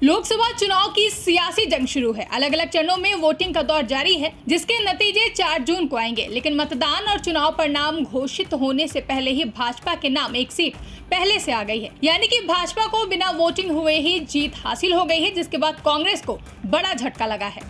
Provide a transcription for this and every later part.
लोकसभा चुनाव की सियासी जंग शुरू है। अलग अलग चरणों में वोटिंग का दौर जारी है, जिसके नतीजे 4 जून को आएंगे। लेकिन मतदान और चुनाव परिणाम घोषित होने से पहले ही भाजपा के नाम एक सीट पहले से आ गई है, यानी कि भाजपा को बिना वोटिंग हुए ही जीत हासिल हो गई है, जिसके बाद कांग्रेस को बड़ा झटका लगा है।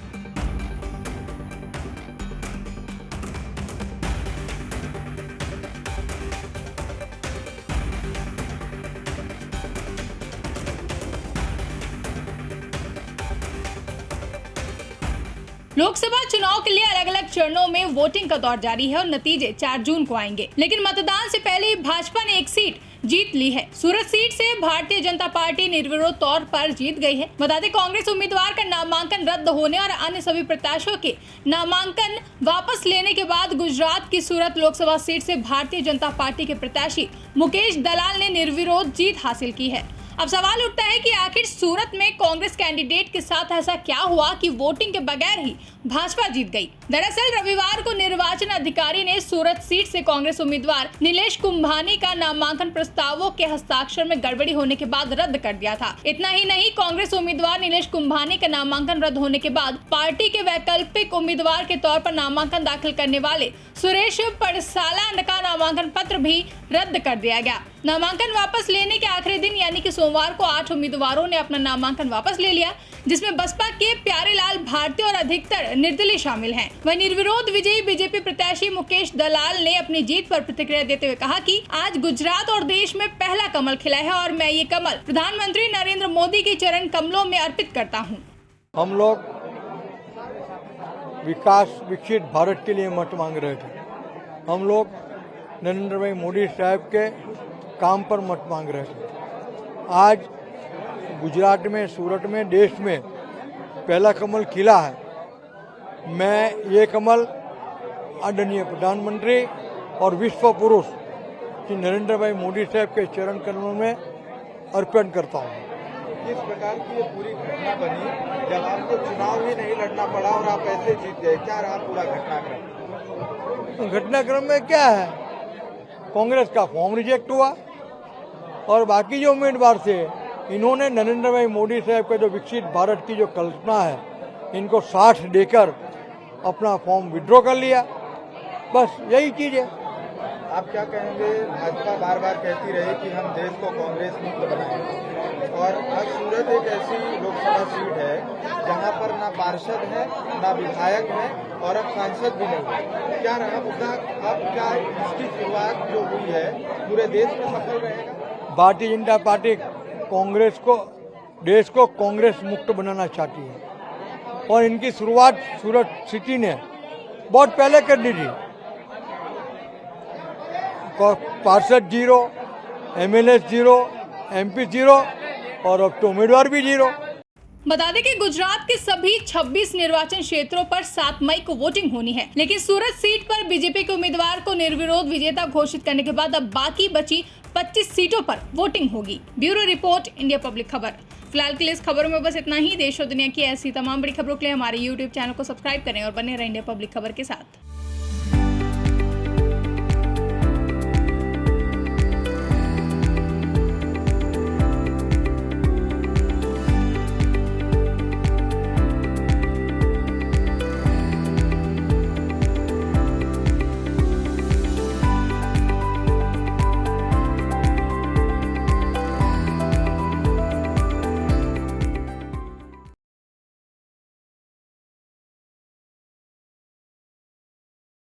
लोकसभा चुनाव के लिए अलग अलग चरणों में वोटिंग का दौर जारी है और नतीजे 4 जून को आएंगे। लेकिन मतदान से पहले ही भाजपा ने एक सीट जीत ली है। सूरत सीट से भारतीय जनता पार्टी निर्विरोध तौर पर जीत गई है। बता दें, कांग्रेस उम्मीदवार का नामांकन रद्द होने और अन्य सभी प्रत्याशियों के नामांकन वापस लेने के बाद गुजरात की सूरत लोकसभा सीट से भारतीय जनता पार्टी के प्रत्याशी मुकेश दलाल ने निर्विरोध जीत हासिल की है। अब सवाल उठता है कि आखिर सूरत में कांग्रेस कैंडिडेट के साथ ऐसा क्या हुआ कि वोटिंग के बगैर ही भाजपा जीत गई। दरअसल रविवार को निर्वाचन अधिकारी ने सूरत सीट से कांग्रेस उम्मीदवार नीलेश कुंभानी का नामांकन प्रस्तावों के हस्ताक्षर में गड़बड़ी होने के बाद रद्द कर दिया था। इतना ही नहीं, कांग्रेस उम्मीदवार नीलेश कुंभानी का नामांकन रद्द होने के बाद पार्टी के वैकल्पिक उम्मीदवार के तौर पर नामांकन दाखिल करने वाले सुरेश पड़साला का नामांकन पत्र भी रद्द कर दिया गया। नामांकन वापस लेने के आखिरी दिन यानी कि सोमवार को 8 उम्मीदवारों ने अपना नामांकन वापस ले लिया, जिसमें बसपा के प्यारेलाल भारती और अधिकतर निर्दलीय शामिल हैं। वह निर्विरोध विजयी बीजेपी प्रत्याशी मुकेश दलाल ने अपनी जीत पर प्रतिक्रिया देते हुए कहा कि आज गुजरात और देश में पहला कमल खिला है और मैं ये कमल प्रधानमंत्री नरेंद्र मोदी के चरण कमलों में अर्पित करता हूँ। हम लोग विकसित भारत के लिए मत मांग रहे थे। हम लोग नरेंद्र भाई मोदी साहब के काम पर मत मांग रहे थे। आज गुजरात में, सूरत में, देश में पहला कमल खिला है। मैं ये कमल आदरणीय प्रधानमंत्री और विश्व पुरुष श्री नरेंद्र भाई मोदी साहब के चरण कमलों में अर्पण करता हूँ। किस प्रकार की ये पूरी घटना बनी जब आपको चुनाव ही नहीं लड़ना पड़ा और आप ऐसे जीत गए? क्या रहा पूरा घटनाक्रम? घटनाक्रम में क्या है, कांग्रेस का फॉर्म रिजेक्ट हुआ और बाकी जो उम्मीदवार थे, इन्होंने नरेंद्र भाई मोदी साहब के जो विकसित भारत की जो कल्पना है, इनको साथ देकर अपना फॉर्म विड्रॉ कर लिया। बस यही चीज है। आप क्या कहेंगे? भाजपा बार बार कहती रही कि हम देश को कांग्रेस मुक्त बनाएंगे और आज सूरत एक ऐसी लोकसभा सीट है जहां पर ना पार्षद है, ना विधायक है और अब सांसद भी नहीं है। क्या रहा मुद्दा? अब क्या इसकी शुरुआत जो हुई है पूरे देश में सफल रहेगा? भारतीय जनता पार्टी कांग्रेस को, देश को कांग्रेस मुक्त बनाना चाहती है और इनकी शुरुआत सूरत सिटी ने बहुत पहले कर दी थी। पार्षद 0, एमएलए 0, एमपी 0 और अब तो उम्मीदवार भी 0। बता दें कि गुजरात के सभी 26 निर्वाचन क्षेत्रों पर 7 मई को वोटिंग होनी है, लेकिन सूरत सीट पर बीजेपी के उम्मीदवार को निर्विरोध विजेता घोषित करने के बाद अब बाकी बची 25 सीटों पर वोटिंग होगी। ब्यूरो रिपोर्ट, इंडिया पब्लिक खबर। फिलहाल के लिए इस खबरों में बस इतना ही। देश और दुनिया की ऐसी तमाम बड़ी खबरों के लिए हमारे YouTube चैनल को सब्सक्राइब करें और बने रहें इंडिया पब्लिक खबर के साथ।